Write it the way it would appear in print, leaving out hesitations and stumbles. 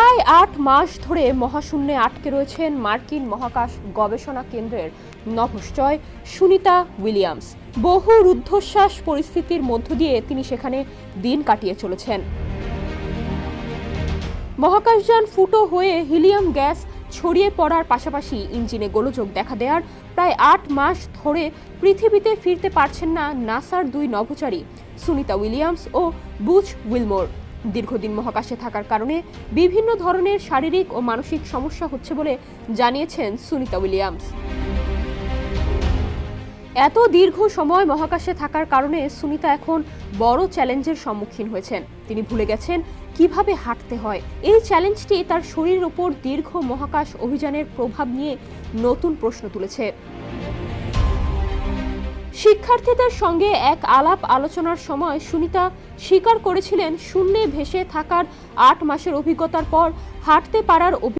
প্রায় ৮ মাস ধরে মহাশূন্যে আটকে রয়েছেন মার্কিন মহাকাশ গবেষণা কেন্দ্রের নভোশ্চয় সুনিতা উইলিয়ামস। বহু রুদ্ধশ্বাস পরিস্থিতির মধ্য দিয়ে তিনি সেখানে দিন কাটিয়ে চলেছেন। মহাকাশযান ফুটো হয়ে হিলিয়াম গ্যাস ছড়িয়ে পড়ার পাশাপাশি ইঞ্জিনে গোলযোগ দেখা দেওয়ার প্রায় ৮ মাস ধরে পৃথিবীতে ফিরতে পারছেন না নাসার দুই নভোচারী সুনিতা উইলিয়ামস ও বুচ উইলমোর। দীর্ঘদিন মহাকাশে থাকার কারণে বিভিন্ন ধরনের শারীরিক ও মানসিক সমস্যা হচ্ছে বলে জানিয়েছেন সুনিতা উইলিয়ামস। এত দীর্ঘ সময় মহাকাশে থাকার কারণে সুনিতা এখন বড় চ্যালেঞ্জের সম্মুখীন হয়েছেন। তিনি ভুলে গেছেন কিভাবে হাঁটতে হয়। এই চ্যালেঞ্জটি তার শরীরের উপর দীর্ঘ মহাকাশ অভিযানের প্রভাব নিয়ে নতুন প্রশ্ন তুলেছে। শিক্ষার্থীদের সঙ্গে এক আলাপ আলোচনার সময় সুনিতা স্বীকার করেছিলেন শূন্যে ভেসে থাকার ৮ মাসের অভিজ্ঞতার পর হাঁটতে পারার